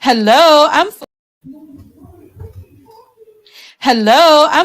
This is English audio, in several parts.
Hello, I'm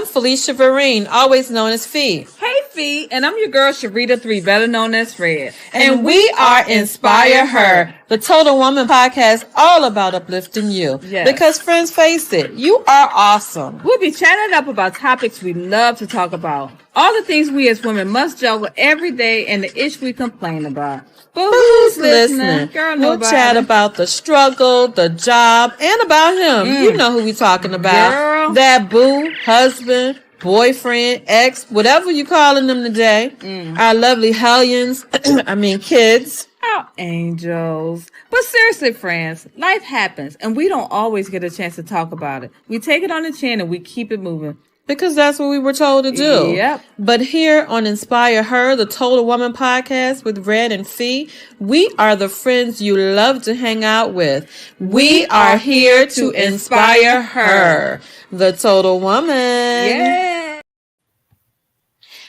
Felicia Vereen, always known as Fee. Hey, Fee, and I'm your girl Sharita 3, better known as Fred. And we are Inspire Her, the Total Woman podcast, all about uplifting you. Yes. Because friends, face it, you are awesome. We'll be chatting up about topics we love to talk about. All the things we as women must juggle every day and the ish we complain about. But who's listening? Girl, we'll chat about the struggle, the job, and about him. You know who we talking about. Girl. That boo, husband, boyfriend, ex, whatever you calling them today. Our lovely hellions, kids. Our angels. But seriously, friends, life happens, and we don't always get a chance to talk about it. We take it on the chin and we keep it moving. Because that's what we were told to do. Yep. But here on Inspire Her, the Total Woman podcast with Red and Fee, we are the friends you love to hang out with. We are here to inspire her, the Total Woman. Yeah.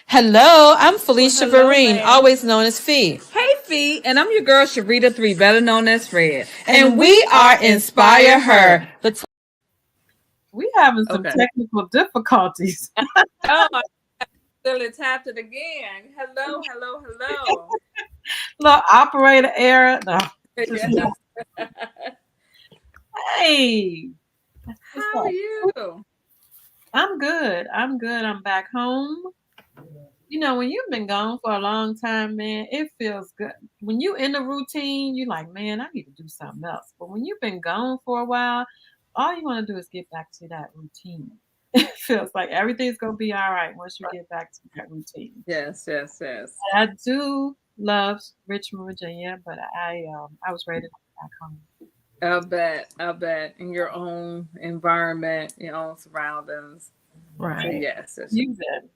Hello, I'm Felicia Vereen, always known as Fee. Hey, Fee, and I'm your girl Sharita 3, better known as Fred. And we are Inspire Her, We having some technical difficulties. Oh, I still tapped it again. Hello. Little operator error. No. Hey. How are you? I'm good. I'm back home. You know, when you've been gone for a long time, man, it feels good. When you in the routine, you're like, man, I need to do something else. But when you've been gone for a while, all you want to do is get back to that routine. It feels like everything's going to be all right once you get back to that routine. Yes. I do love Richmond, Virginia, but I was ready to go back home. I'll bet. In your own environment, your own surroundings. Right. So yes. You've been.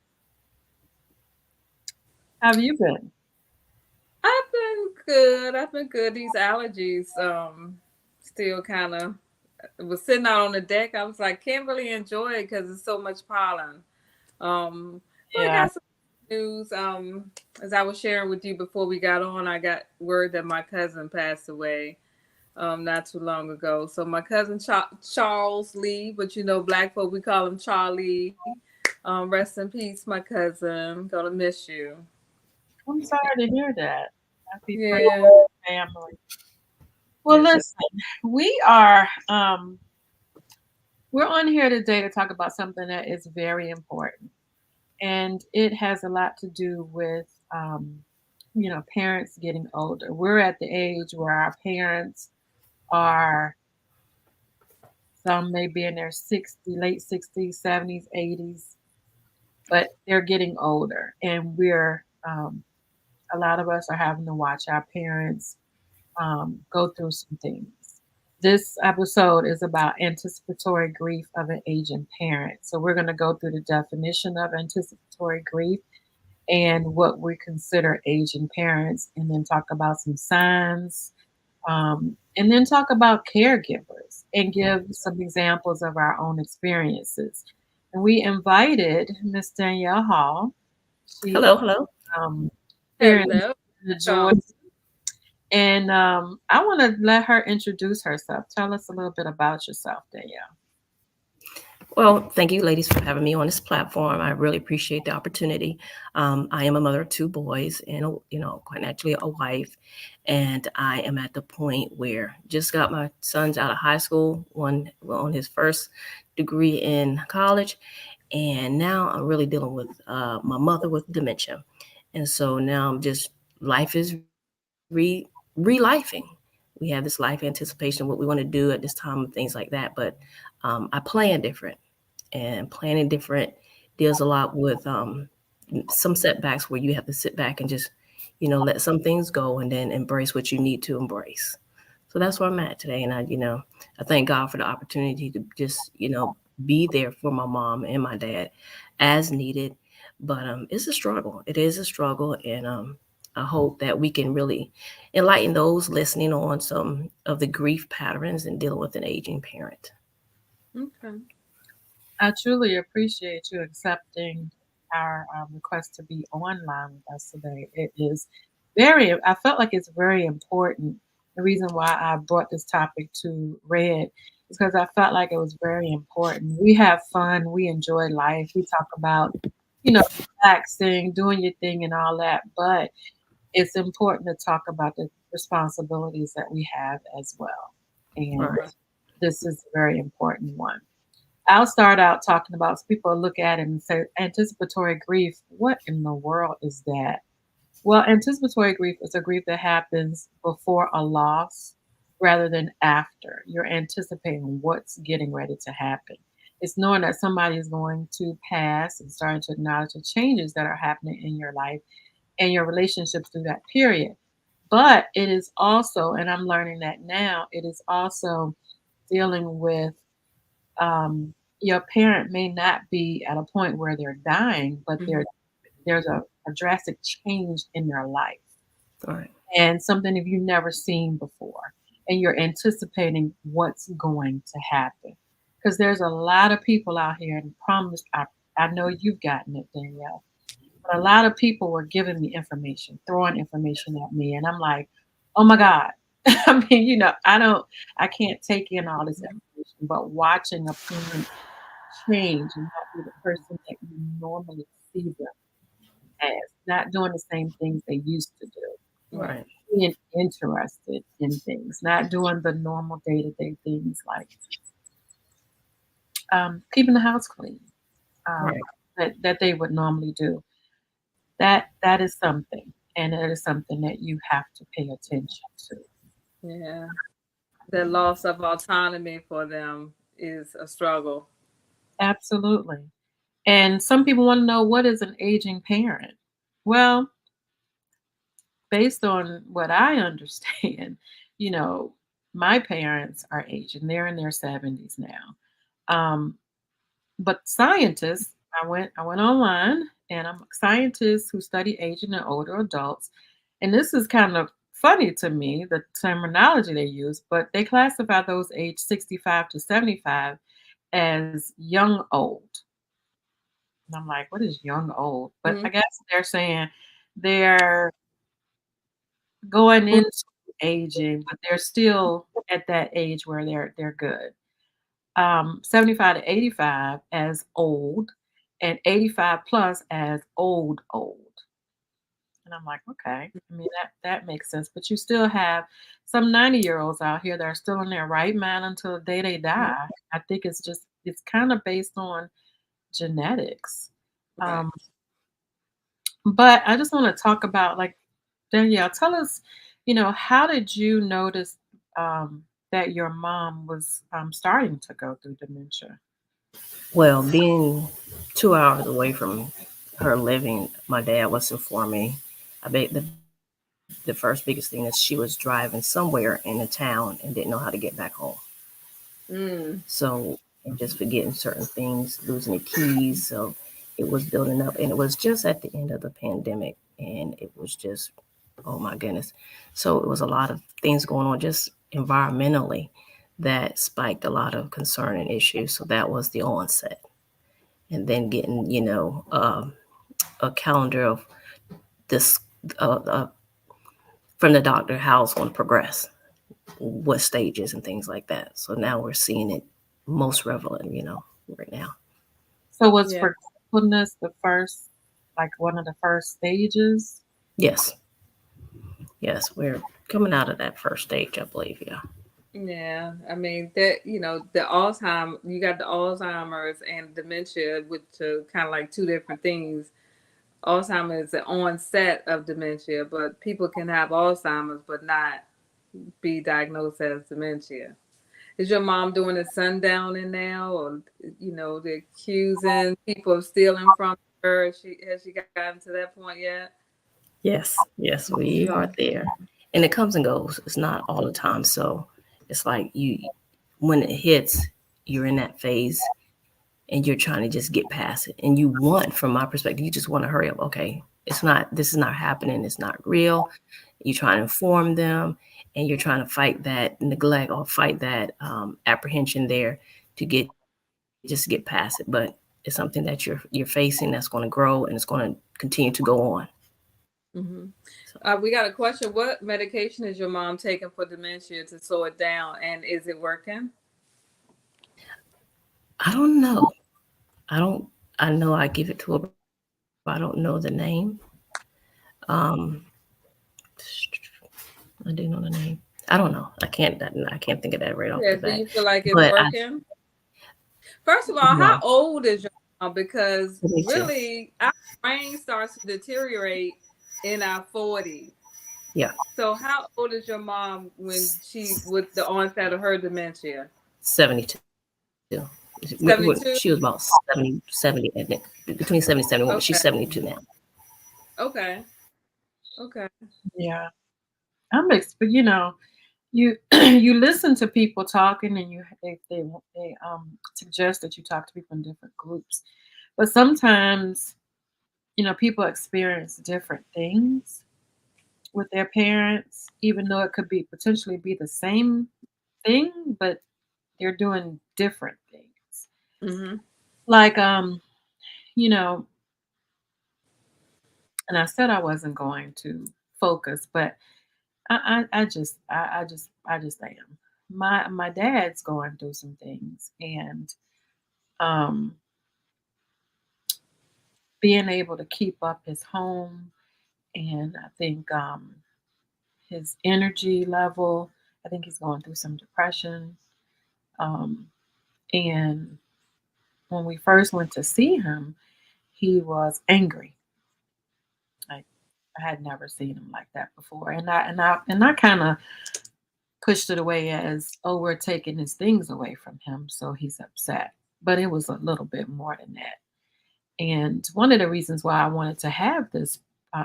How have you been? I've been good. These allergies still kind of was sitting out on the deck. I was like, can't really enjoy it because it's so much pollen. I got some news. As I was sharing with you before we got on, I got word that my cousin passed away not too long ago. So my cousin Charles Lee, but you know, black folk, we call him Charlie. Rest in peace, my cousin. Gonna miss you. I'm sorry to hear that. Happy family. Well, listen, we are we're on here today to talk about something that is very important, and it has a lot to do with parents getting older. We're at the age where our parents are, some may be in their late 60s, 70s, 80s, but they're getting older, and we're a lot of us are having to watch our parents go through some things. This episode is about anticipatory grief of an aging parent. So we're going to go through the definition of anticipatory grief and what we consider aging parents, and then talk about some signs, and then talk about caregivers and give some examples of our own experiences. And we invited Miss Danielle Hall. Hello. Hello. And I want to let her introduce herself. Tell us a little bit about yourself, Danielle. Well, thank you, ladies, for having me on this platform. I really appreciate the opportunity. I am a mother of two boys and, quite naturally a wife. And I am at the point where just got my sons out of high school, one on his first degree in college. And now I'm really dealing with my mother with dementia. And so now I'm just, life is re-lifing. We have this life anticipation, what we want to do at this time and things like that. But I plan different, and planning different deals a lot with some setbacks where you have to sit back and just, let some things go and then embrace what you need to embrace. So that's where I'm at today. And I thank God for the opportunity to just, be there for my mom and my dad as needed. But it's a struggle. It is a struggle. And I hope that we can really enlighten those listening on some of the grief patterns and dealing with an aging parent. Okay. I truly appreciate you accepting our request to be online with us today. It is I felt like it's very important the reason why I brought this topic to Red is because I felt like it was very important. We have fun, we enjoy life, we talk about, relaxing, doing your thing, and all that, but it's important to talk about the responsibilities that we have as well. And Right. this is a very important one. I'll start out talking about, so people look at it and say, anticipatory grief. What in the world is that? Well, anticipatory grief is a grief that happens before a loss rather than after. You're anticipating what's getting ready to happen. It's knowing that somebody is going to pass and starting to acknowledge the changes that are happening in your life and your relationships through that period. But it is also, and I'm learning that now, it is also dealing with your parent may not be at a point where they're dying, but there's a drastic change in their life Right. and something that you've never seen before. And you're anticipating what's going to happen. Because there's a lot of people out here, and promise, I know you've gotten it, Danielle, but a lot of people were giving me information, throwing information at me. And I'm like, oh my God. I mean, I can't take in all this information, but watching a parent change and not be the person that you normally see them as, not doing the same things they used to do, Right. Right. being interested in things, not doing the normal day to day things like keeping the house clean um, Right. that they would normally do. That is something, and it is something that you have to pay attention to. Yeah. The loss of autonomy for them is a struggle. Absolutely. And some people want to know, what is an aging parent? Well, based on what I understand, you know, my parents are aging. They're in their 70s now. Um, but scientists, I went online and I'm a scientist who study aging in older adults. And this is kind of funny to me, the terminology they use, but they classify those aged 65 to 75 as young old. And I'm like, what is young old? But I Mhm. guess they're saying they're going into aging, but they're still at that age where they're good. 75 to 85 as old, and 85 plus as old. And I'm like, okay. I mean, that makes sense. But you still have some 90-year-olds out here that are still in their right mind until the day they Mhm. die. I think it's kind of based on genetics. Right. Um, but I just want to talk about, like, Danielle, tell us, how did you notice that your mom was starting to go through dementia? Well, being 2 hours away from her living, my dad was informing me. I bet the first biggest thing is she was driving somewhere in the town and didn't know how to get back home. Mm. So, and just forgetting certain things, losing the keys. So it was building up. And it was just at the end of the pandemic. And it was just, oh my goodness. So it was a lot of things going on just environmentally that spiked a lot of concern and issues. So that was the onset. And then getting, a calendar of this from the doctor how it's going to progress, what stages and things like that. So now we're seeing it most prevalent, right now. So was Yeah. forgetfulness the first, like one of the first stages? Yes, yes, we're coming out of that first stage, I believe. Yeah. Yeah. I mean that the Alzheimer you got the Alzheimer's and dementia, which are kind of like two different things. Alzheimer's is the onset of dementia, but people can have Alzheimer's but not be diagnosed as dementia. Is your mom doing a sundowning now, or they're accusing people of stealing from her? Has she gotten to that point yet? Yes, yes, we are there, and it comes and goes. It's not all the time. So it's like when it hits, you're in that phase, and you're trying to just get past it. And you want, from my perspective, you just want to hurry up. Okay, it's not. This is not happening. It's not real. You try to inform them, and you're trying to fight that neglect or fight that apprehension there to get past it. But it's something that you're facing that's going to grow and it's going to continue to go on. Mm-hmm. We got a question. What medication is your mom taking for dementia to slow it down, and is it working? I don't know. I don't. I know I give it to her, but I don't know the name. Um, I do know the name. I don't know. I can't think of that right off the Yeah. bat. Do you feel like But it's I working? First of all, no how old is your mom? Because 72. really, our brain starts to deteriorate in our 40s. Yeah, So, how old is your mom when she with the onset of her dementia? 72. She was about 72. 70, I think, between 70 and 71, but she's Okay. 72 now. Okay. Okay. Yeah. But you you listen to people talking, and they suggest that you talk to people in different groups. But sometimes, people experience different things with their parents, even though it could be potentially be the same thing, but they're doing different things. Mm-hmm. Like you know, and I said I wasn't going to focus, but I just am. My dad's going through some things, and um being able to keep up his home, and I think his energy level. I think he's going through some depression. Um, and when we first went to see him, he was angry. Like I had never seen him like that before, and I kind of pushed it away as, oh, we're taking his things away from him, so he's upset. But it was a little bit more than that. And one of the reasons why I wanted to have this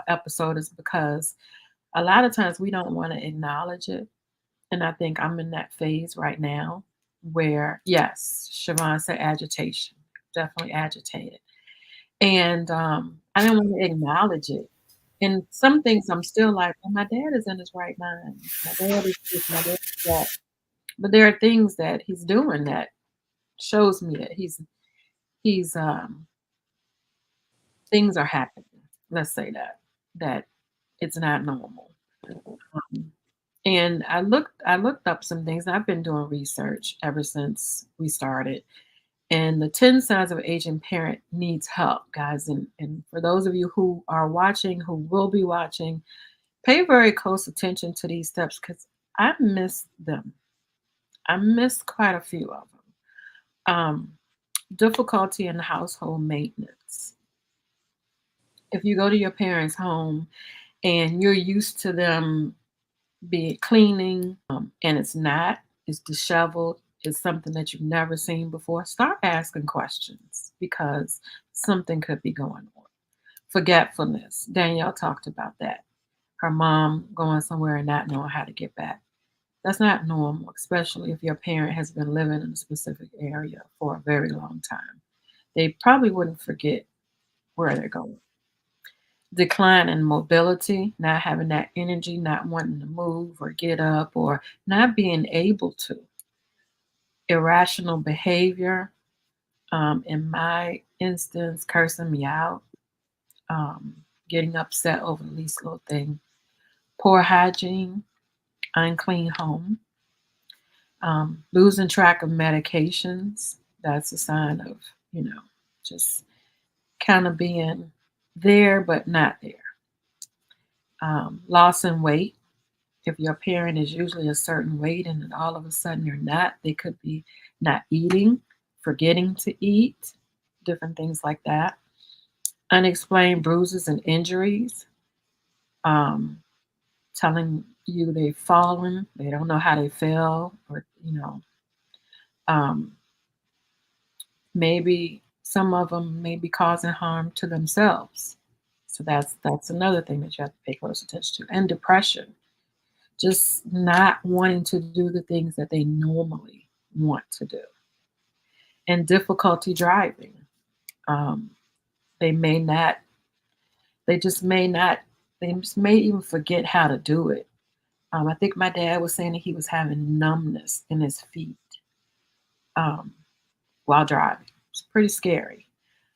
episode is because a lot of times we don't want to acknowledge it. And I think I'm in that phase right now where, yes, Siobhan said agitation, definitely agitated. And I didn't want to acknowledge it. And some things I'm still like, well, my dad is in his right mind. My dad is this, my dad is that. But there are things that he's doing that shows me that he's things are happening. Let's say that it's not normal. Um, and I looked up some things. And I've been doing research ever since we started. And the 10 signs of an aging parent needs help, guys. And for those of you who are watching, who will be watching, pay very close attention to these steps because I missed them. I missed quite a few of them. Difficulty in household maintenance. If you go to your parents' home and you're used to them be it cleaning, and it's not, it's disheveled, it's something that you've never seen before, start asking questions because something could be going on. Forgetfulness. Danielle talked about that. Her mom going somewhere and not knowing how to get back. That's not normal, especially if your parent has been living in a specific area for a very long time. They probably wouldn't forget where they're going. Decline in mobility, not having that energy, not wanting to move or get up, or not being able to. Irrational behavior, in my instance, cursing me out, getting upset over the least little thing. Poor hygiene, unclean home, losing track of medications. That's a sign of, just kind of being there but not there. Loss in weight. If your parent is usually a certain weight and then all of a sudden you're not, they could be not eating, forgetting to eat, different things like that. Unexplained bruises and injuries, um, telling you they've fallen, they don't know how they fell, or um, maybe some of them may be causing harm to themselves. So that's another thing that you have to pay close attention to. And depression, just not wanting to do the things that they normally want to do, and difficulty driving. Um, they may not, they just may not, they just may even forget how to do it. I think my dad was saying that he was having numbness in his feet um, while driving. It's pretty scary.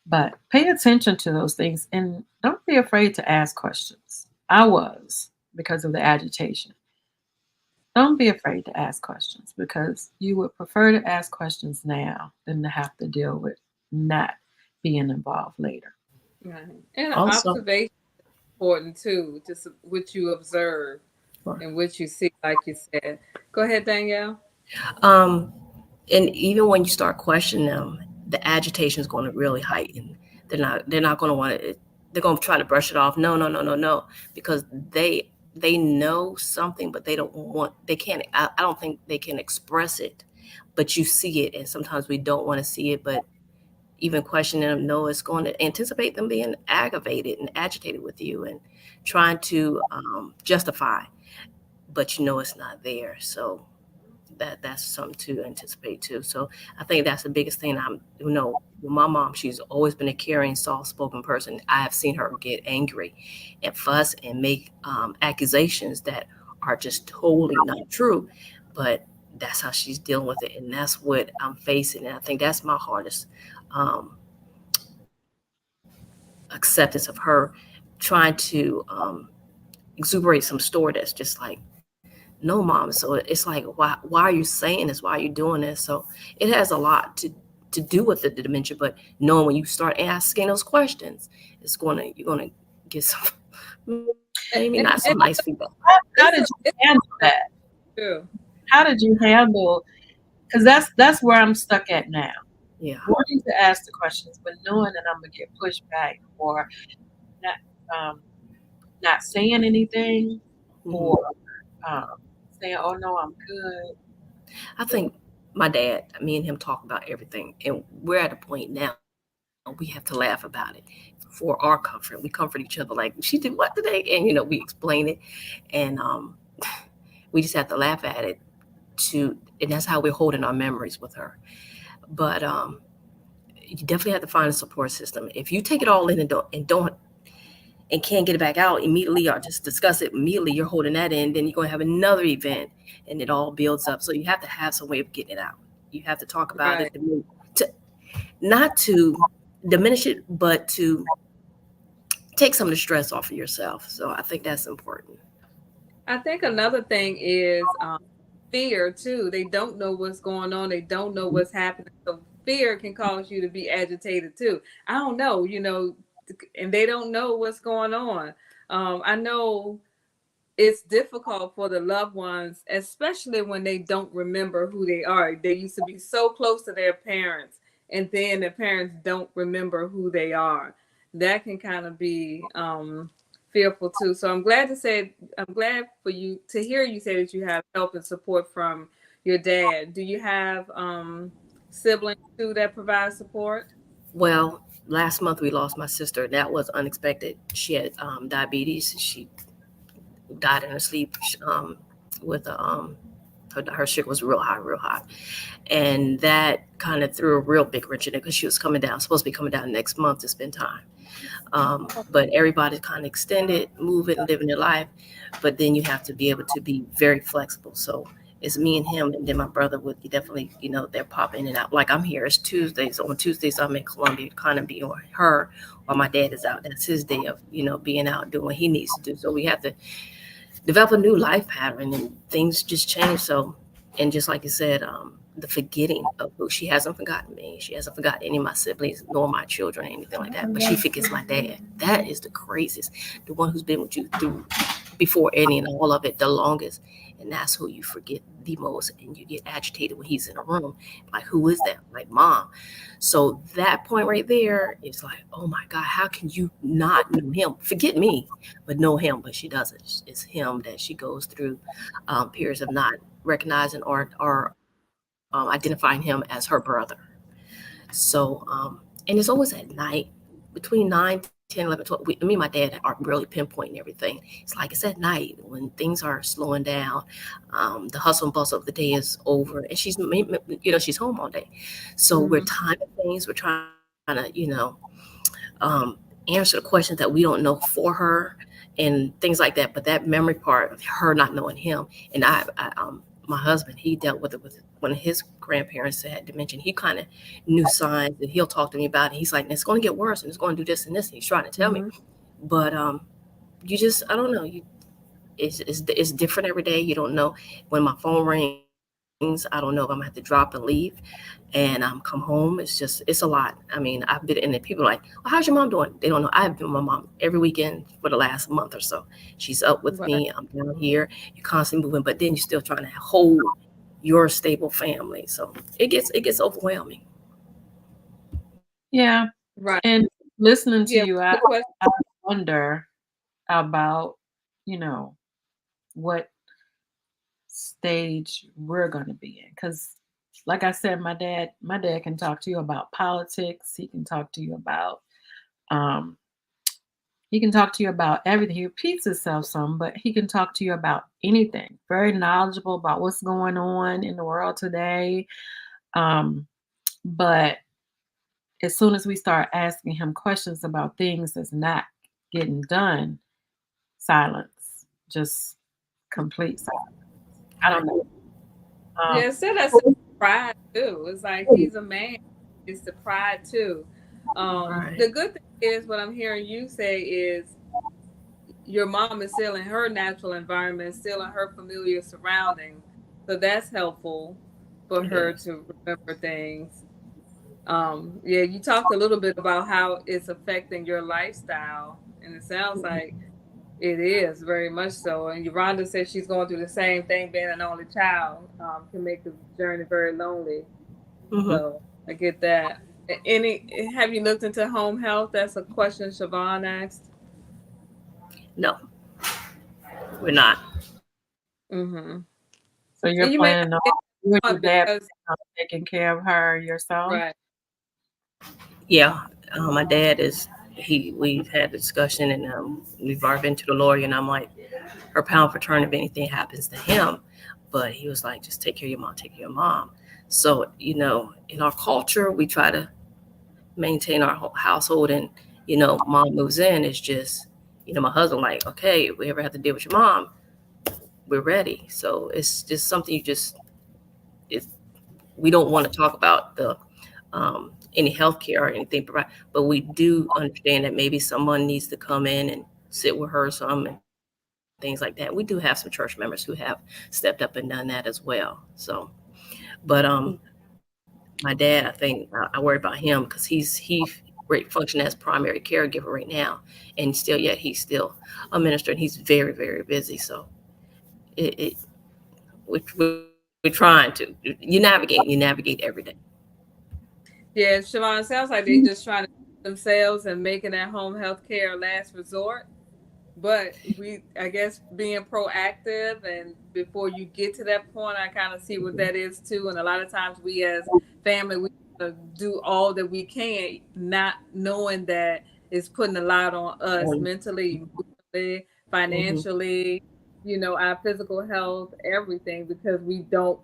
But pay attention to those things and don't be afraid to ask questions. I was because of the agitation. Don't be afraid to ask questions because you would prefer to ask questions now than to have to deal with not being involved later. Right. And Also, observation important too, just what you observe and what you see, like you said. Go ahead, Danielle. um, and even when you start questioning them, the agitation is going to really heighten. They're not going to want to. They're going to try to brush it off. No, no, no, no, no, because they know something, but they don't want. They can't. I don't think they can express it, but you see it, and sometimes we don't want to see it. But even questioning them, no, it's going to anticipate them being aggravated and agitated with you and trying to justify, but you know it's not there. So that's something to anticipate too. So I think that's the biggest thing. With my mom, she's always been a caring, soft-spoken person. I have seen her get angry and fuss and make accusations that are just totally not true, but that's how she's dealing with it, and that's what I'm facing. And I think that's my hardest um, acceptance of her trying to exuberate some story that's just like, no, mom. So it's like, why are you saying this? Why are you doing this? So it has a lot to do with the dementia, but knowing when you start asking those questions, you're gonna get some maybe not so nice And feedback. How it's did a you it's handle that? true. How did you handle? Because that's where I'm stuck at now. Yeah. Wanting to ask the questions, but knowing that I'm gonna get pushed back or not not saying anything Hmm. or um, saying, "Oh no, I'm good." I think my dad, me and him talk about everything, and we're at a point now we have to laugh about it for our comfort. We comfort each other like, she did what today, and we explain it, and we just have to laugh at it and that's how we're holding our memories with her. But you definitely have to find a support system. If you take it all in and can't get it back out immediately or just discuss it immediately, you're holding that in, then you're going to have another event and it all builds up. So you have to have some way of getting it out. You have to talk about Right. it to not to diminish it, but to take some of the stress off of yourself. So I think that's important. I think another thing is fear too. They don't know what's going on. They don't know what's happening. So fear can cause you to be agitated too. I don't know, and they don't know what's going on. I know it's difficult for the loved ones, especially when they don't remember who they are. They used to be so close to their parents, and then the parents don't remember who they are. That can kind of be fearful too. So I'm glad for you to hear you say that you have help and support from your dad. Do you have siblings too that provide support? Well, last month we lost my sister. That was unexpected. She had diabetes. She died in her sleep with her sugar was real high, real high. And that kind of threw a real big wrench in it because she was coming down, supposed to be coming down next month to spend time. But everybody's kind of extended, moving, living their life. But then you have to be able to be very flexible. So it's me and him, and then my brother would definitely, they're popping in and out. Like I'm here, it's Tuesdays. On Tuesdays, I'm in Columbia, kind of be on her, while my dad is out. That's his day of, being out doing what he needs to do. So we have to develop a new life pattern and things just change. So, and just like you said, the forgetting of who she hasn't forgotten me. She hasn't forgotten any of my siblings, nor my children, or anything like that. But she forgets my dad. That is the craziest. The one who's been with you through before any and all of it the longest. And that's who you forget the most. And you get agitated when he's in a room. Like, who is that? Like, mom. So that point right there is like, oh my God, how can you not know him? Forget me, but know him. But she doesn't. It's him that she goes through periods of not recognizing or identifying him as her brother. So, and it's always at night between 9, 10, 11, 12. Me and my dad are really pinpointing everything. It's like it's at night when things are slowing down. The hustle and bustle of the day is over, and she's home all day. So we're Mm-hmm. timing things. We're trying to, answer the questions that we don't know for her and things like that. But that memory part of her not knowing him, and my husband, he dealt with it with one of his grandparents that had dementia. He kind of knew signs, and he'll talk to me about it. He's like, it's going to get worse, and it's going to do this and this. And he's trying to tell me, Mm-hmm. but you just, I don't know, it's different every day. You don't know. When my phone rings, I don't know if I'm gonna have to drop and leave, and come home. It's a lot. I mean, I've been, and then people are like, well, how's your mom doing? They don't know. I've been with my mom every weekend for the last month or so. She's up with me. Right. I'm down here. You're constantly moving, but then you're still trying to hold your stable family. So it gets overwhelming. Yeah. Right. And listening to Yeah. you, The question. I wonder about, you know, what stage we're going to be in. Because, like I said, my dad can talk to you about politics. He can talk to you about, um, he can talk to you about everything. He repeats himself some, but he can talk to you about anything. Very knowledgeable about what's going on in the world today. Um, but as soon as we start asking him questions about things that's not getting done, silence, just complete silence. I don't know. Um, Yeah, so that's pride too. It's like he's a man. It's the pride too. Right. The good thing is what I'm hearing you say is your mom is still in her natural environment, still in her familiar surrounding. So that's helpful for It her is. to remember things. Yeah, you talked a little bit about how it's affecting your lifestyle, and it sounds like it is very much so. And Rhonda said she's going through the same thing, being an only child, can make the journey very lonely. Hmm. So I get that. Any Have you looked into home health? That's a question Siobhan asked. No, we're not. Mm-hmm. so And you're you may not planning on get you and your one dad because taking care of her yourself? right. Yeah, my dad is. We've had a discussion, and we've already been to the lawyer, and I'm like, her pound for turn if anything happens to him. But he was like, just take care of your mom, take care of your mom. So, in our culture, we try to maintain our household, and, mom moves in. It's just, my husband, like, okay, if we ever have to deal with your mom, we're ready. So it's just something it's, we don't want to talk about any health care or anything, but we do understand that maybe someone needs to come in and sit with her some and things like that. We do have some church members who have stepped up and done that as well. So, but my dad, I think I worry about him because he function as primary caregiver right now, and still yet he's still a minister, and he's very, very busy. So it we're trying to you navigate every day. Yeah, Siobhan, it sounds like they just trying to themselves and making that home health care a last resort. But I guess being proactive and before you get to that point, I kind of see what that is too. And a lot of times we as family, we do all that we can, not knowing that it's putting a lot on us Um, mentally, emotionally, mhm. financially, our physical health, everything, because we don't,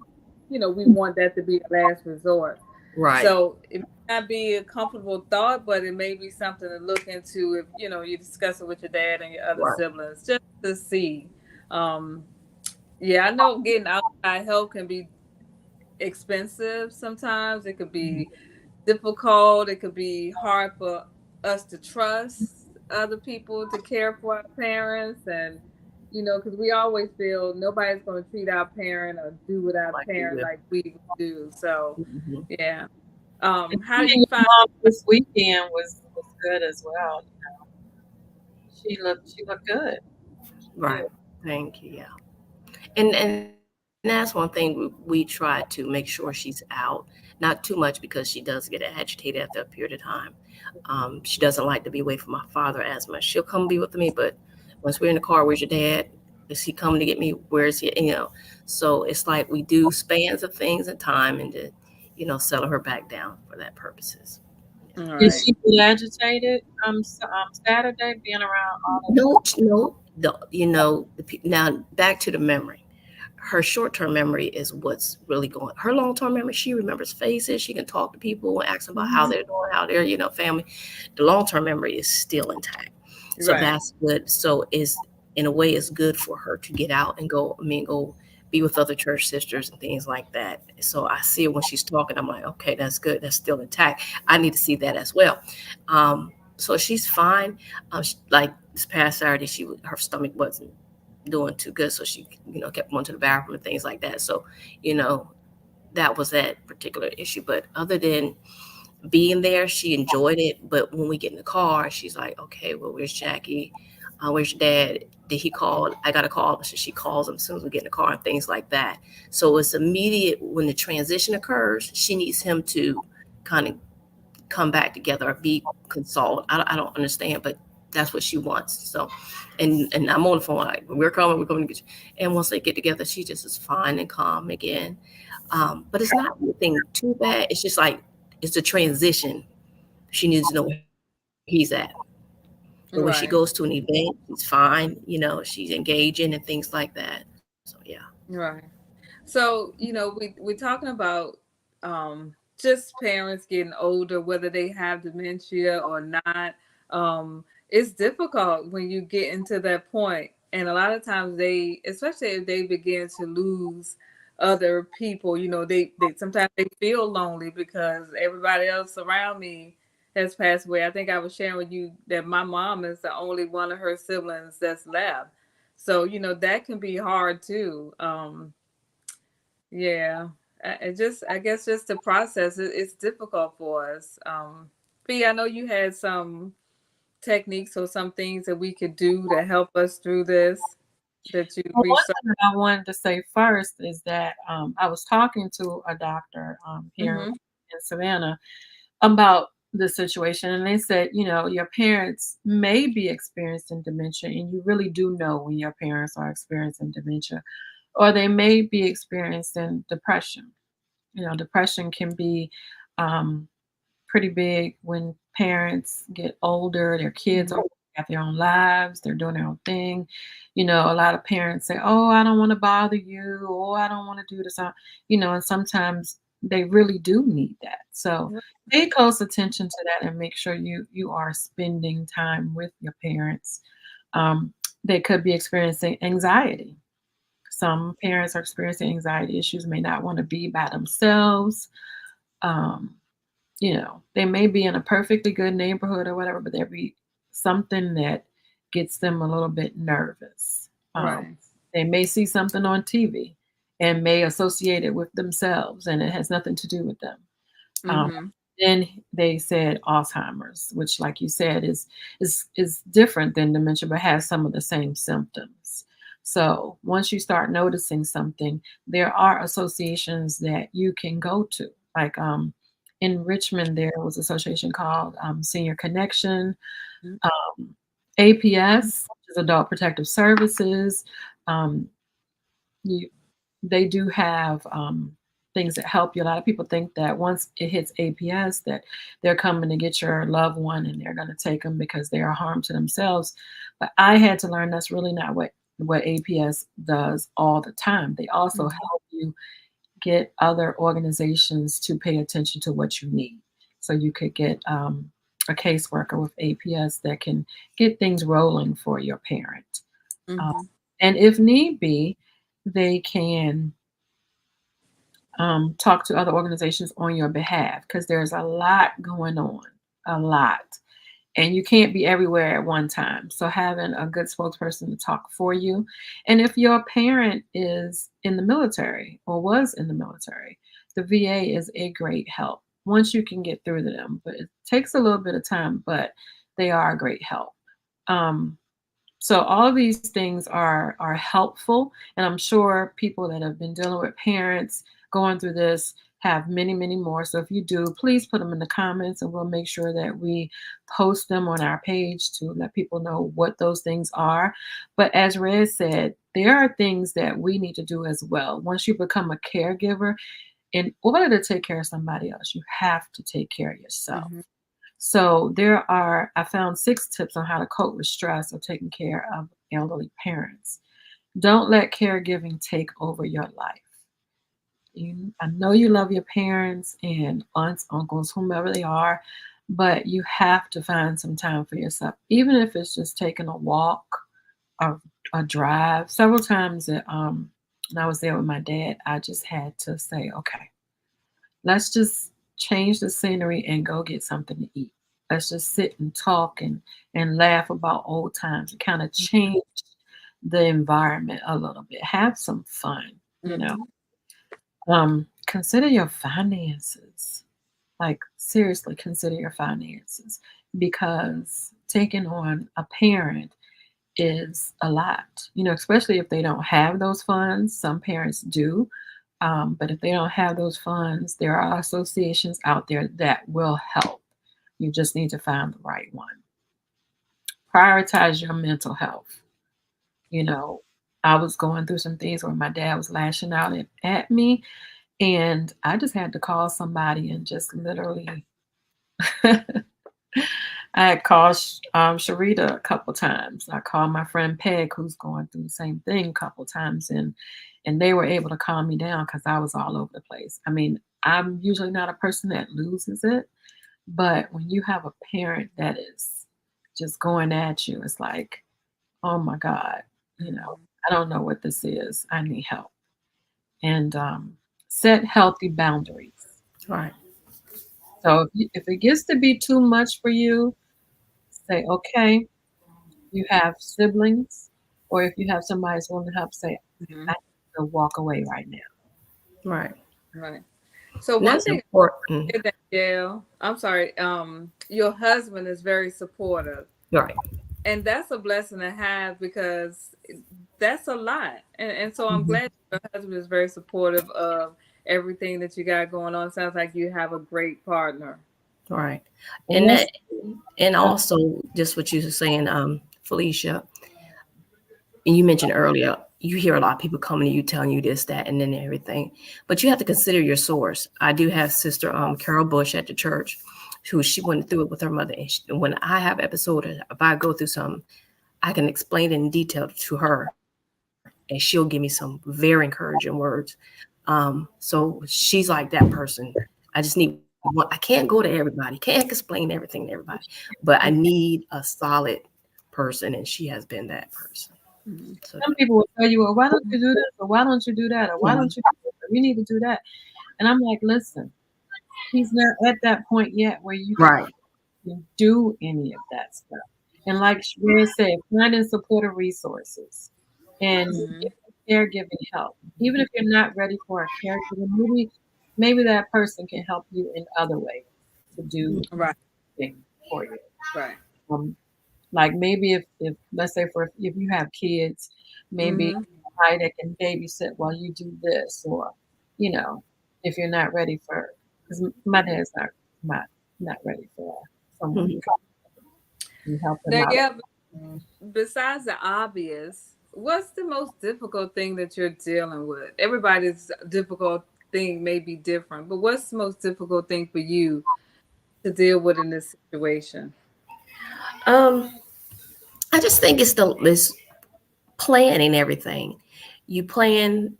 we want that to be the last resort. Right. So it may not be a comfortable thought, but it may be something to look into if you discuss it with your dad and your other Right. siblings, just to see. Um, yeah, I know getting outside help can be expensive sometimes. It could Mhm. be difficult. It could be hard for us to trust other people to care for our parents, and because we always feel nobody's going to treat our parent or do with our Like we parent will. like we would do. So, Mhm. yeah. And How do seeing you your find? mom this weekend was good as well. She looked good. Right. Good. Thank you. Yeah. And that's one thing we try to make sure she's out, not too much because she does get agitated after a period of time. She doesn't like to be away from my father as much. She'll come be with me, but once we're in the car, where's your dad? Is he coming to get me? Where is he? So it's like we do spans of things and time, and to, settle her back down for that purposes. All Did right. she feel agitated Saturday being around all of No, no. Now back to the memory. Her short-term memory is what's really going. Her long-term memory, she remembers faces. She can talk to people and ask them about how Mhm. they're doing, how they're, family. The long-term memory is still intact. So Right. that's good. So is in a way it's good for her to get out and go, go be with other church sisters and things like that. So I see it when she's talking. I'm like, okay, that's good. That's still intact. I need to see that as well. So she's fine. Like this past Saturday, her stomach wasn't doing too good, so she kept going to the bathroom and things like that. So you know that was that particular issue. But other than being there, she enjoyed it. But when we get in the car, she's like, okay, well, where's Jackie? Where's your dad? Did he call? I got a call. So she calls him as soon as we get in the car and things like that. So it's immediate when the transition occurs. She needs him to kind of come back together or be consoled. I don't understand, but that's what she wants. So, and I'm on the phone like, we're coming to get you. And once they get together, she just is fine and calm again. But it's not anything too bad. It's just like it's a transition. She needs to know where he's at. But when she goes to an Right. event, she's fine. She's engaging and things like that. So yeah. Right. So, we're talking about just parents getting older, whether they have dementia or not. It's difficult when you get into that point. And a lot of times especially if they begin to lose other people, they sometimes they feel lonely because everybody else around me has passed away. I think I was sharing with you that my mom is the only one of her siblings that's left. So, that can be hard too. Yeah, I guess just the process, it's difficult for us. Fee, I know you had some techniques or some things that we could do to help us through this that you Well, one researched. thing that I wanted to say first is that I was talking to a doctor here Mm-hmm. in Savannah about the situation, and they said, your parents may be experiencing dementia, and you really do know when your parents are experiencing dementia, or they may be experiencing depression. Depression can be um, pretty big when parents get older, their kids Mm-hmm. are have their own lives, they're doing their own thing. A lot of parents say, "Oh, I don't want to bother you," "Oh, I don't want to do this." And sometimes they really do need that. So pay close attention to that and make sure you are spending time with your parents. Um, they could be experiencing anxiety. Some parents are experiencing anxiety issues, may not want to be by themselves. Um, they may be in a perfectly good neighborhood or whatever, but there be something that gets them a little bit nervous. Right. They may see something on TV and may associate it with themselves, and it has nothing to do with them. Um, Mm-hmm. then they said Alzheimer's, which, like you said, is different than dementia, but has some of the same symptoms. So once you start noticing something, there are associations that you can go to. Like in Richmond, there was an association called Senior Connection, um, APS, which is Adult Protective Services. Um, you they do have things that help you. A lot of people think that once it hits APS that they're coming to get your loved one and they're going to take them because they are harm to themselves. But I had to learn that's really not what APS does all the time. They also Mm-hmm. help you get other organizations to pay attention to what you need. So you could get a caseworker with APS that can get things rolling for your parent. Um, Mm-hmm. and if need be, they can talk to other organizations on your behalf because there's a lot going on, a lot. And you can't be everywhere at one time. So having a good spokesperson to talk for you. And if your parent is in the military or was in the military, the VA is a great help once you can get through to them. But it takes a little bit of time, but they are a great help. Um, so all of these things are helpful, and I'm sure people that have been dealing with parents going through this have many, many more. So if you do, please put them in the comments, and we'll make sure that we post them on our page to let people know what those things are. But as Red said, there are things that we need to do as well. Once you become a caregiver, in order to take care of somebody else, you have to take care of yourself. Mm-hmm. So I found 6 tips on how to cope with stress of taking care of elderly parents. Don't let caregiving take over your life. I know you love your parents and aunts, uncles, whomever they are, but you have to find some time for yourself, even if it's just taking a walk or a drive. Several times when I was there with my dad, I just had to say, okay, let's just change the scenery and go get something to eat. let's just sit and talk and laugh about old times. It kind of change the environment a little bit. Have some fun, you know. Consider your finances. Like seriously, consider your finances because taking on a parent is a lot, you know, especially if they don't have those funds. Some parents do. But if they don't have those funds, there are associations out there that will help. You just need to find the right one. Prioritize your mental health. You know, I was going through some things where my dad was lashing out at me, and I just had to call somebody and just literally I had called Sharita a couple times. I called my friend Peg, who's going through the same thing, a couple times, and they were able to calm me down because I was all over the place. I mean, I'm usually not a person that loses it, but when you have a parent that is just going at you, it's like, oh my God, you know, I don't know what this is. I need help. And set healthy boundaries. Right. So if it gets to be too much for you, say, okay, you have siblings, or if you have somebody who's willing to help, say, I need to walk away right now. Right. Right. So And one that's thing important. that Gail, I'm sorry, your husband is very supportive. Right. And that's a blessing to have because that's a lot. And so I'm glad your husband is very supportive of everything that you got going on. Sounds like you have a great partner. Right. And And that's that, and also just what you were saying, Felicia, and you mentioned earlier, you hear a lot of people coming to you telling you this, that, and then everything. But you have to consider your source. I do have Sister Carol Bush at the church, who she went through it with her mother. And when I have episodes, if I go through something, I can explain it in detail to her, and she'll give me some very encouraging words. So she's like that person. I just need one. I can't go to everybody, can't explain everything to everybody, but I need a solid person, and she has been that person. So some people will tell you, well, why don't you do this, or why don't you do that, or why don't you do this, or you need to do that. And I'm like, listen, he's not at that point yet where you right, can do any of that stuff. And like Sheree said, finding supportive resources and caregiving help. Even if you're not ready for a caregiver, maybe that person can help you in other ways to do Right. things for you. Right. Um, like maybe if let's say for if you have kids, maybe somebody that can babysit while you do this, or you know, if you're not ready for, because my dad's not ready for someone to come and help him Now, out. yeah, besides the obvious, what's the most difficult thing that you're dealing with? Everybody's difficult thing may be different, but what's the most difficult thing for you to deal with in this situation? um, I just think it's this planning everything. You plan,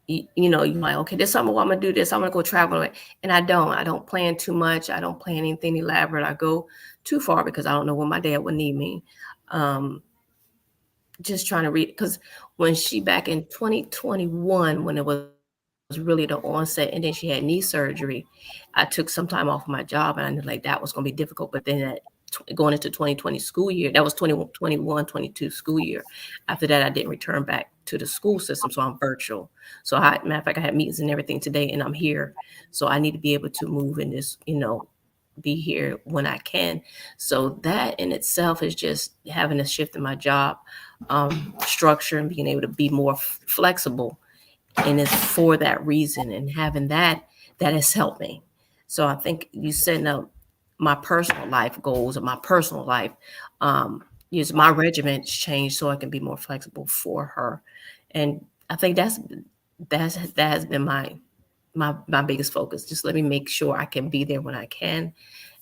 you know, you like, okay, this summer I'm gonna do this. I'm gonna go travel, and I don't plan too much. I don't plan anything elaborate. I go too far because I don't know when my dad would need me. Um, just trying to read, because when she back in 2021, when it was really the onset, and then she had knee surgery, I took some time off of my job, and I knew like that was going to be difficult. But then that going into 2020 school year, that was 2021, 22 school year. After that, I didn't return back to the school system, so I'm virtual. So matter of fact, I had meetings and everything today, and I'm here. So I need to be able to move in this, you know, be here when I can. So that in itself is just having a shift in my job structure and being able to be more flexible. And it's for that reason, and having that has helped me. So I think you setting up my personal life goals or my personal life, use my regiment changed so I can be more flexible for her. And I think that has been my biggest focus. Just let me make sure I can be there when I can,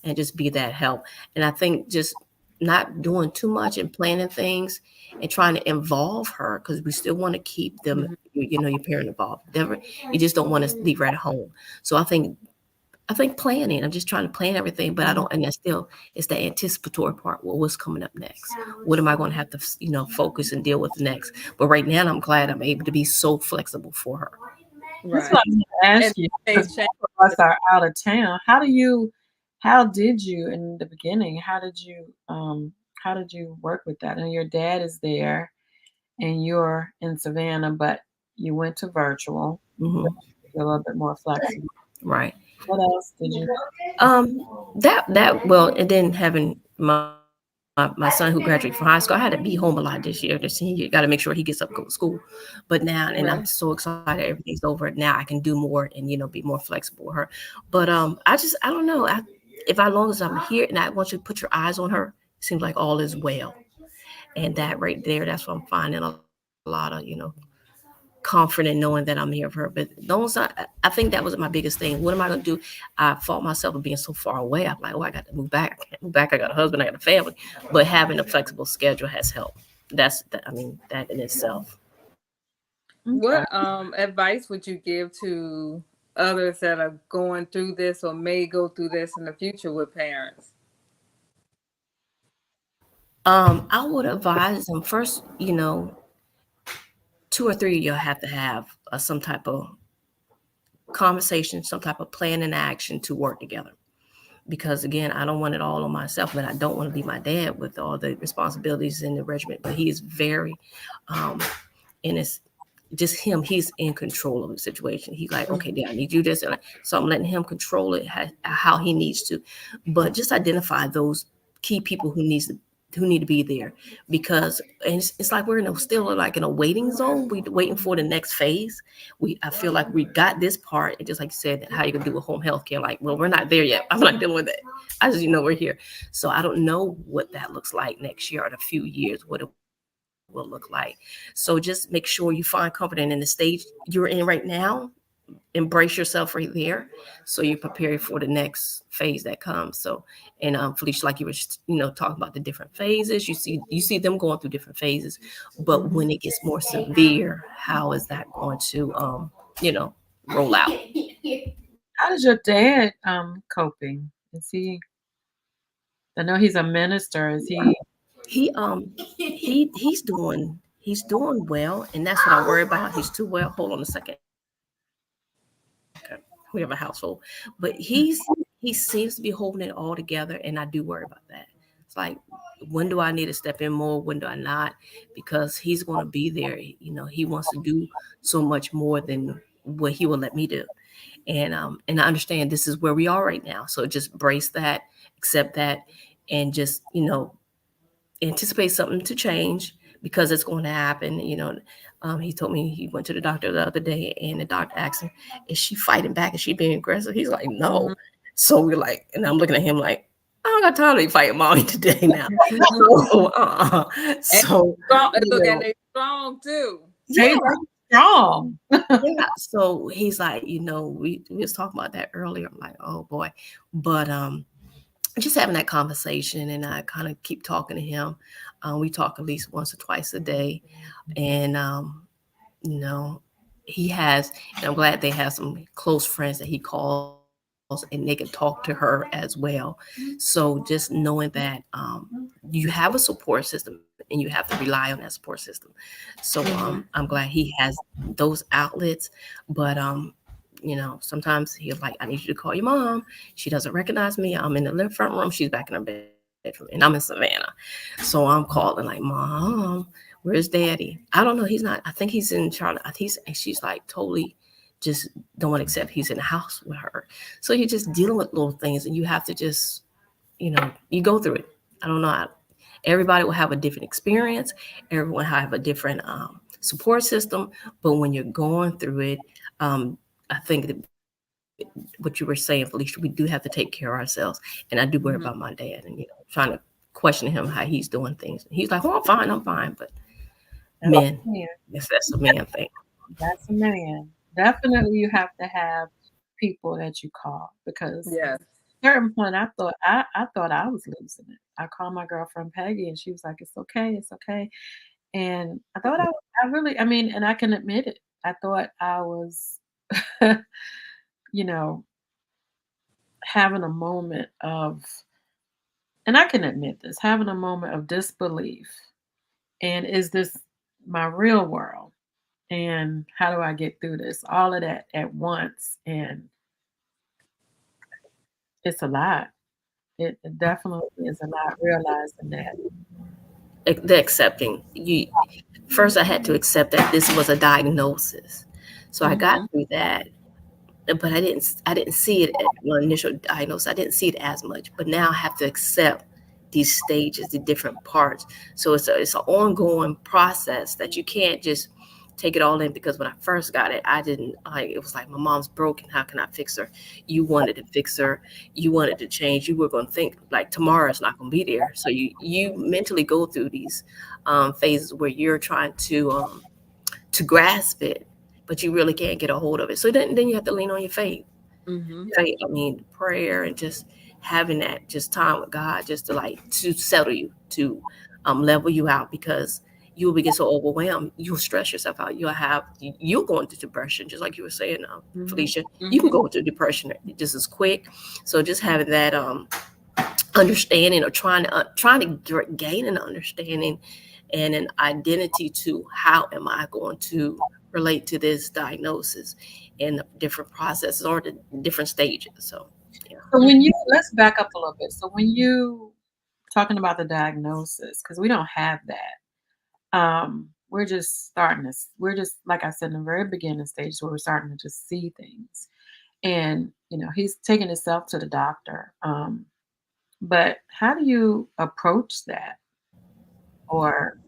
and just be that help. And I think just not doing too much and planning things and trying to involve her, because we still want to keep them, you know, your parent involved. Never, you just don't want to leave her at home. So I think planning. I'm just trying to plan everything, but I don't. And that's still, it's the anticipatory part. Well, what's coming up next? What am I going to have to, you know, focus and deal with next? But right now, I'm glad I'm able to be so flexible for her. That's Right. what I'm going to And ask you. Because things change. both of us are out of town. How do you how did you in the beginning? How did you work with that? And your dad is there, and you're in Savannah, but you went to virtual. Hmm. You're a little bit more flexible. Right. What else did you? Um, that well, and then having my son who graduated from high school, I had to be home a lot this year. The senior, got to make sure he gets up, go to school. But now, and I'm so Right. excited everything's over. Now I can do more and be more flexible with her. But I don't know. If as long as I'm here and I want you to put your eyes on her, it seems like all is well. And that right there, that's what I'm finding a lot of confident knowing that I'm here for her. But I think that was my biggest thing. What am I going to do? I fought myself for being so far away. I'm like, oh, I got to move back. I can't move back. I got a husband. I got a family. But having a flexible schedule has helped. That in itself. Okay. What advice would you give to others that are going through this or may go through this in the future with parents? I would advise them first. 2 or 3 you'll have to have some type of conversation, some type of plan and action to work together. Because again, I don't want it all on myself, but I don't want to be my dad with all the responsibilities and the regiment. But he is very, um, and it's just him. He's in control of the situation. He's like, okay, Mhm. Dad, I need you this, and so I'm letting him control it how he needs to. But just identify those key people who need to be there, because it's like we're still like in a waiting zone. We waiting for the next phase. I feel like we got this part, and just like you said, how you gonna do with home health care. Like, well, we're not there yet. I'm not dealing with that. I just we're here. So I don't know what that looks like next year or in a few years, what it will look like. So just make sure you find confidence in the stage you're in right now. Embrace yourself right there, so you're prepared for the next phase that comes. So, and Felicia, like you were talking about the different phases, you see them going through different phases, but when Mhm. it gets more severe, how is that going to you know roll out? How is your dad coping? Is he? I know he's a minister. Is he? He's doing well, and that's what I worry about. He's too well. Hold on a second. We have a household, but he seems to be holding it all together, and I do worry about that. It's like, when do I need to step in more? When do I not? Because he's going to be there. He wants to do so much more than what he will let me do. And I understand this is where we are right now. So just brace that, accept that, and just anticipate something to change, because it's going to happen. He told me he went to the doctor the other day, and the doctor asked him, "Is she fighting back? Is she being aggressive?" He's like, "No." Mhm. So we're like, and I'm looking at him like, I don't got time to be fighting mommy today now. So, And so strong, you look, and know, they strong too. Hey, yeah, that's strong. yeah. So he's like, we was talking about that earlier. I'm like, oh boy, but just having that conversation, and I kind of keep talking to him. We talk at least once or twice a day, and you know, he has. And I'm glad they have some close friends that he calls, and they can talk to her as well. So just knowing that you have a support system, and you have to rely on that support system. So I'm Mhm. glad he has those outlets, but sometimes he'll like, I need you to call your mom. She doesn't recognize me. I'm in the left front room. She's back in her bedroom, and I'm in Savannah. So I'm calling like, Mom, where's Daddy? I don't know. He's not. I think he's in Charlotte. And she's like totally just don't want to accept he's in the house with her. So you're just dealing with little things, and you have to just, you go through it. I don't know. Everybody will have a different experience. Everyone have a different support system. But when you're going through it, I think that what you were saying, Felicia, we do have to take care of ourselves. And I do worry about my dad, and trying to question him how he's doing things. He's like, "Oh, I'm fine." But That's men, a man. that's a man thing. That's a man. Definitely, you have to have people that you call because Yes. certain point I thought I was losing it. I called my girlfriend Peggy and she was like, "It's okay, it's okay." And I thought I really, I mean, and I can admit it. I thought I was, you know, having a moment of, and I can admit this, having a moment of disbelief. And is this my real world? And how do I get through this? All of that at once. And it's a lot. It definitely is a lot realizing that. The accepting you first, I had to accept that this was a diagnosis, so I got Mm-hmm. through that. But I didn't see it at my initial diagnosis. I didn't see it as much, but now I have to accept these stages, the different parts. So it's an ongoing process that you can't just take it all in, because when I first got it, I didn't like it was like my mom's broken. How can I fix her? You wanted to fix her, you wanted to change. You were going to think like tomorrow's not going to be there. So you mentally go through these phases where you're trying to grasp it, but you really can't get a hold of it. So then you have to lean on your faith. Mm-hmm. Faith, I mean, prayer, and just having that just time with God, just to like to settle you, to level you out, because you will get so overwhelmed, you'll stress yourself out. You'll go into depression, just like you were saying, Mm-hmm. Felicia. You can Mm-hmm. go into depression just as quick. So just having that understanding, or trying to gain an understanding and an identity to how am I going to relate to this diagnosis and the different processes or the different stages. So yeah. So when you let's back up a little bit. So when you talking about the diagnosis, because we don't have that. We're just starting to. We're just like I said in the very beginning stage where we're starting to just see things, and he's taking himself to the doctor. But how do you approach that? Or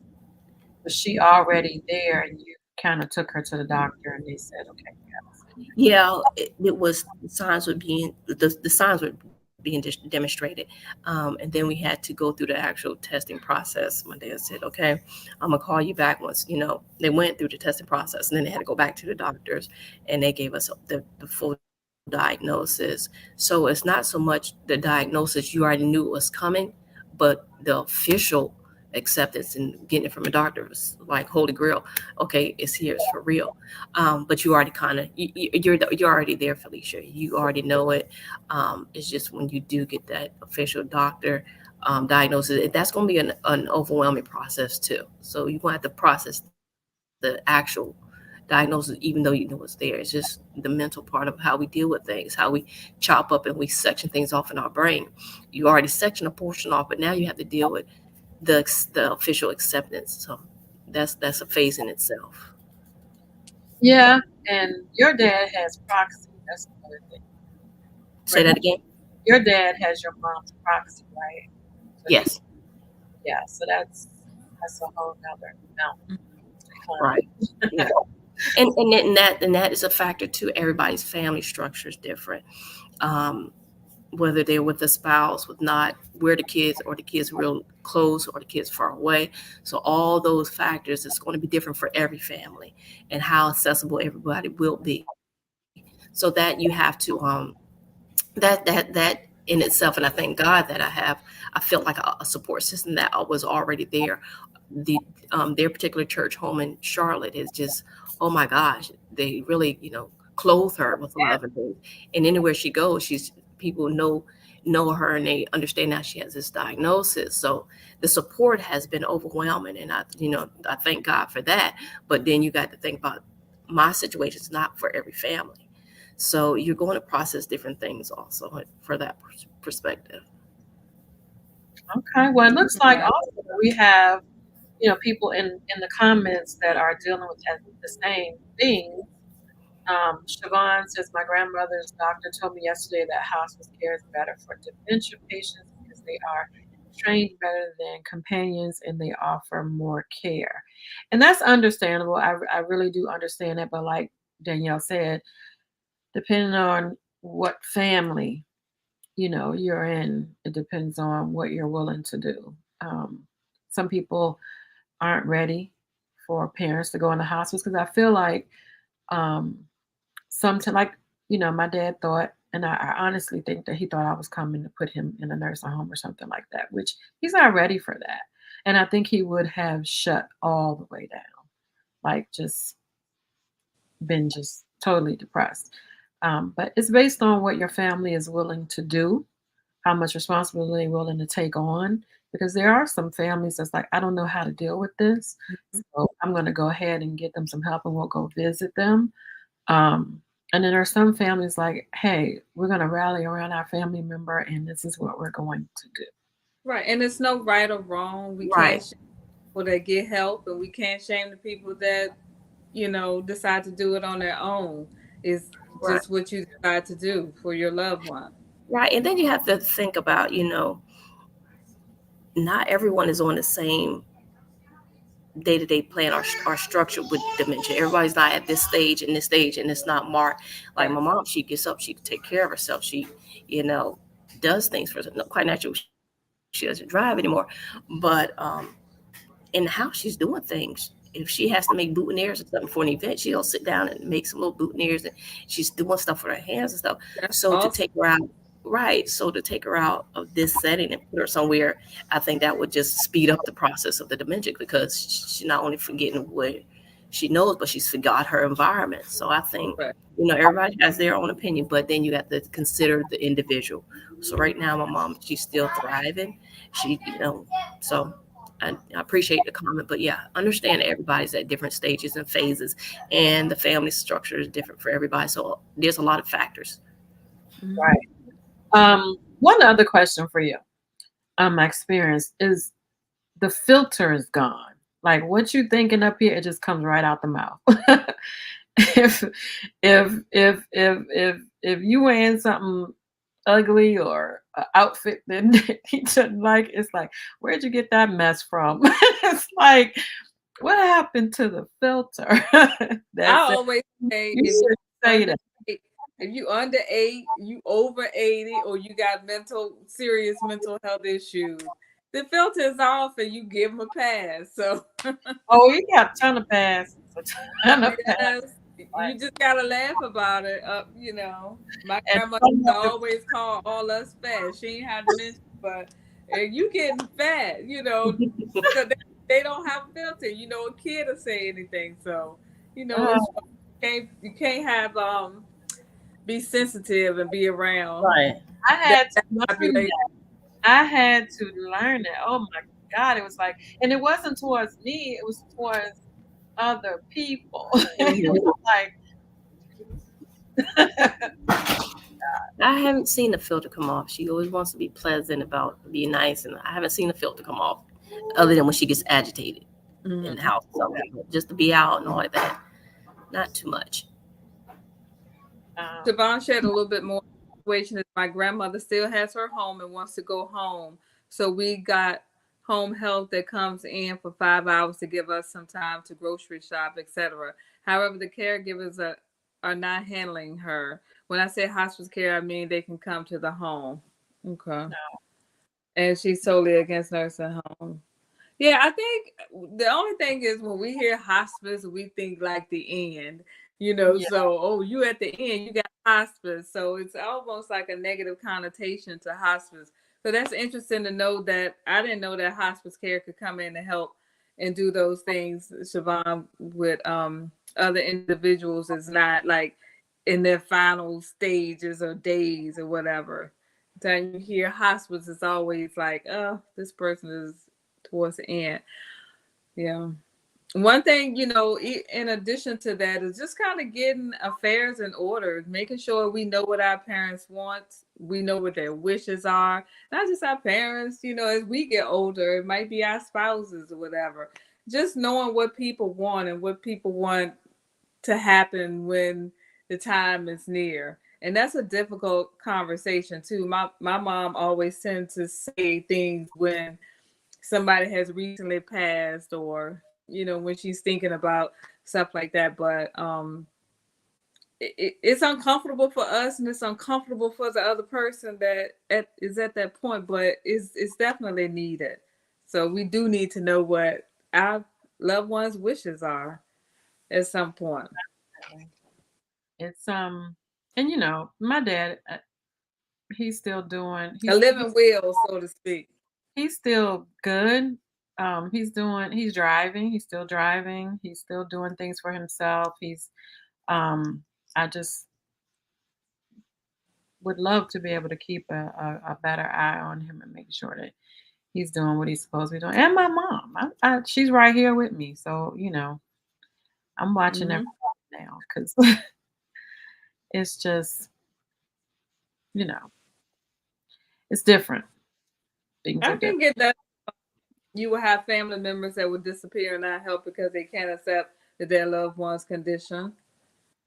was she already there and you kind of took her to the doctor and they said, okay, you have this thing? Yeah, it was the signs were being demonstrated, and then we had to go through the actual testing process. My dad said, "Okay, I'm gonna call you back once." They went through the testing process, and then they had to go back to the doctors, and they gave us the full diagnosis. So it's not so much the diagnosis, you already knew it was coming, but the official acceptance and getting it from a doctor was like holy grail. Okay, it's here, it's for real. But you already kind of you're already there, Felicia. You already know it. It's just when you do get that official doctor diagnosis, that's going to be an overwhelming process too. So you're going to have to process the actual diagnosis, even though you know it's there. It's just the mental part of how we deal with things, how we chop up and we section things off in our brain. You already section a portion off, but now you have to deal with the official acceptance. So that's a phase in itself. Yeah, and your dad has proxy. That's another thing. Say that again. Your dad has your mom's proxy, right? So Yes. yeah, so that's a whole nother mountain to Right. climb. Yeah. And that is a factor too. Everybody's family structure is different. Um, whether they're with a spouse, with not, where the kids, or the kids real close, or the kids far away. So all those factors is going to be different for every family, and how accessible everybody will be. So that you have to that in itself, and I thank God that I felt like a support system that was already there. Their particular church home in Charlotte is just, oh my gosh, they really clothe her with love and things. And anywhere she goes, people know her, and they understand now she has this diagnosis. So the support has been overwhelming, and I thank God for that. But then you got to think about, my situation is not for every family. So you're going to process different things also for that perspective. Okay, well, it looks like Right. also we have people in the comments that are dealing with the same thing. Siobhan says, my grandmother's doctor told me yesterday that hospice care is better for dementia patients because they are trained better than companions and they offer more care. And that's understandable. I really do understand that. But like Danielle said, depending on what family you're in, it depends on what you're willing to do. Some people aren't ready for parents to go into hospice because I feel like um, sometimes, like my dad thought, and I honestly think that he thought I was coming to put him in a nursing home or something like that, which he's not ready for that. And I think he would have shut all the way down, like just been just totally depressed. But it's based on what your family is willing to do, how much responsibility they're willing to take on. Because there are some families that's like, I don't know how to deal with this. Mhm. So I'm going to go ahead and get them some help and we'll go visit them. Um, And then there are some families like, hey, we're going to rally around our family member and this is what we're going to do. Right. And it's no right or wrong. We can't Right. shame people that get help, and we can't shame the people that, decide to do it on their own. It's Right. just what you decide to do for your loved one. Right. And then you have to think about, not everyone is on the same day-to-day plan or structure with dementia. Everybody's not at this stage and this stage, and it's not marked. Like Right. my mom, she gets up, she can take care of herself. She, you know, does things for herself. No, quite naturally, she doesn't drive anymore, but in the house, she's doing things. If she has to make boutonnieres or something for an event, she'll sit down and make some little boutonnieres, and she's doing stuff with her hands and stuff. That's So to take awesome. her out, right? So to take her out of this setting and put her somewhere, I think that would just speed up the process of the dementia because she's not only forgetting what she knows, but she's forgot her environment. So I think, Right. everybody has their own opinion, but then you have to consider the individual. So right now, my mom, she's still thriving. She, so I appreciate the comment, but yeah, understand everybody's at different stages and phases, and the family structure is different for everybody. So there's a lot of factors. Mhm. Right. One other question for you. My experience is the filter is gone. Like what you thinking up here, it just comes right out the mouth. if if you wearing something ugly or an outfit that he doesn't like, it's like, where'd you get that mess from? It's like, what happened to the filter? I That's it. always say You if you should say under that. eight, if you under 8, you over 80, or you got serious mental health issues, the filter is off and you give them a pass. So Oh, you got a ton of passes. A ton of yes, passes. you just gotta laugh about it. My And grandmother some used of to it, always call all us fat. She ain't had dementia, but you getting fat, so they don't have a filter. A kid will say anything. So it's uh, you can't have be sensitive and be around Right. I that, had to that learn population. that. I had to learn that. Oh my God. It was like, and it wasn't towards me, it was towards other people. It Mhm. was like, I haven't seen the filter come off. She always wants to be pleasant about being nice, and I haven't seen the filter come off, other than when she gets agitated in the Mhm. house. So just to be out and all of that, not too much. um, Siobhan shared a little bit more situation is my grandmother still has her home and wants to go home. So we got home health that comes in for 5 hours to give us some time to grocery shop, etc. However, the caregivers are not handling her. When I say hospice care, I mean they can come to the home. Okay. And she's totally against nursing home. Yeah, I think the only thing is when we hear hospice, we think like the end, yeah, so, oh, you at the end, you got hospice. So it's almost like a negative connotation to hospice. So that's interesting to know that I didn't know that hospice care could come in to help and do those things, Siobhan, with other individuals is not like in their final stages or days or whatever. Time you hear hospice, it's always like, oh, this person is towards the end. Yeah. One thing, in addition to that, is just kind of getting affairs in order, making sure we know what our parents want, we know what their wishes are. Not just our parents, as we get older, it might be our spouses or whatever. Just knowing what people want and what people want to happen when the time is near. And that's a difficult conversation too. My mom always tends to say things when somebody has recently passed, or when she's thinking about stuff like that. But it's uncomfortable for us, and it's uncomfortable for the other person is at that point, but it's definitely needed. So we do need to know what our loved ones wishes are at some point. definitely. It's and my dad, he's still doing. A living will, so to speak. He's still good. He's driving. He's still driving. He's still doing things for himself. I just would love to be able to keep a better eye on him and make sure that he's doing what he's supposed to be doing. And my mom, she's right here with me. So, I'm watching Hmm. everything now because it's just, it's different. Things I are can different. get that. You will have family members that will disappear and not help because they can't accept that their loved one's condition.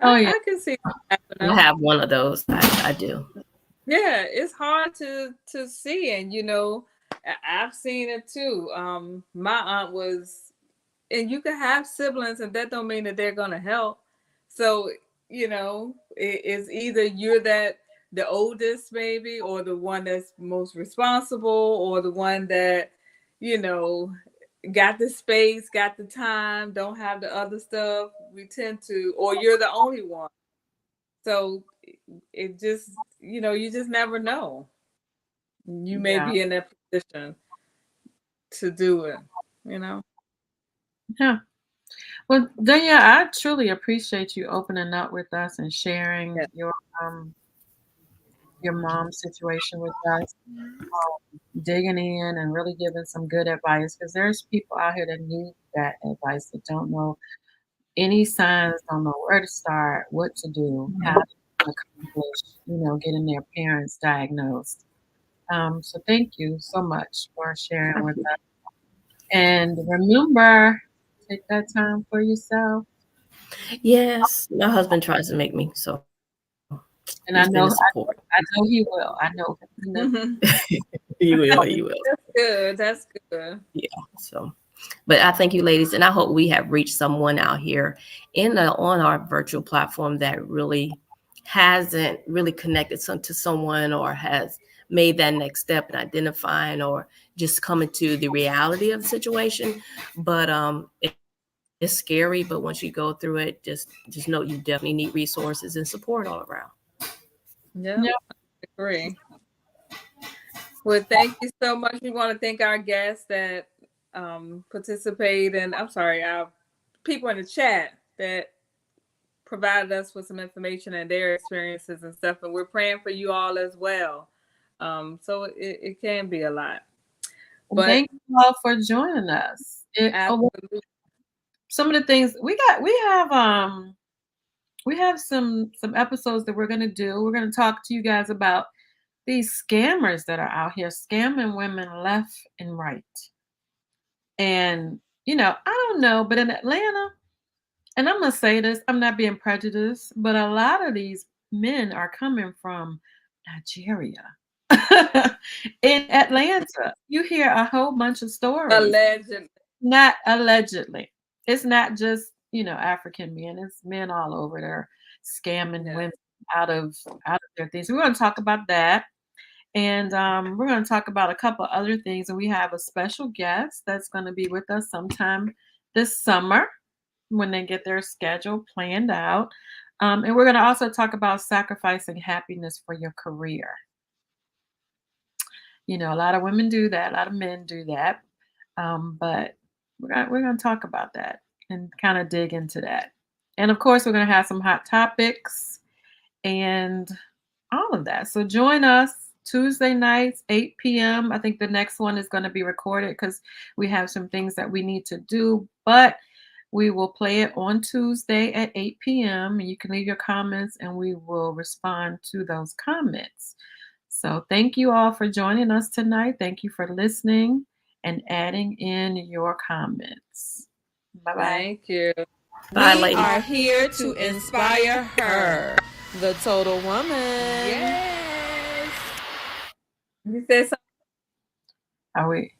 Oh yeah. I can see that I happening. have one of those. I do. Yeah, it's hard to see, and I've seen it too. My aunt was, and you can have siblings, and that don't mean that they're gonna help. So it's either you're the oldest maybe, or the one that's most responsible, or the one that you know got the space, got the time, don't have the other stuff. We tend to, or you're the only one. So it just, you just never know. You may Yeah. be in that position to do it. Yeah. Well, Danielle, I truly appreciate you opening up with us and sharing Yeah. your mom's situation with us, digging in and really giving some good advice, because there's people out here that need that advice that don't know any signs, don't know where to start, what to do, how to accomplish, getting their parents diagnosed. So thank you so much for sharing with us. And remember, take that time for yourself. Yes, my husband tries to make me, so he's been And a I know, support. I know he will. I know he knows. He will. He will. That's good. That's good. Yeah. So, but I thank you, ladies, and I hope we have reached someone out here on our virtual platform that really hasn't really connected to someone, or has made that next step in identifying or just coming to the reality of the situation. But it's scary. But once you go through it, just know you definitely need resources and support all around. Yeah, Yeah. I agree. Well, thank you so much. We want to thank our guests that participate, and I'm sorry, our people in the chat that provided us with some information and their experiences and stuff. And we're praying for you all as well. So it can be a lot. And But thank you all for joining us. absolutely. Some of the things we have some episodes that we're going to do. We're going to talk to you guys about these scammers that are out here scamming women left and right. And I don't know, but in Atlanta, and I'm going to say this, I'm not being prejudiced, but a lot of these men are coming from Nigeria. In Atlanta, you hear a whole bunch of stories. Allegedly. Not allegedly. It's not just, African men. It's men all over there scamming Yeah. women out of their things. We're going to talk about that. And we're going to talk about a couple other things. And we have a special guest that's going to be with us sometime this summer when they get their schedule planned out. And we're going to also talk about sacrificing happiness for your career. A lot of women do that, a lot of men do that. But we're gonna talk about that and kind of dig into that. And of course, we're gonna have some hot topics and all of that. So join us Tuesday nights, 8 p.m. I think the next one is going to be recorded because we have some things that we need to do, but we will play it on Tuesday at 8 p.m. and you can leave your comments and we will respond to those comments. So thank you all for joining us tonight. Thank you for listening and adding in your comments. Bye-bye. Thank you. Bye, We ladies. are here to inspire her, the total woman. Yes. You said something. Are we?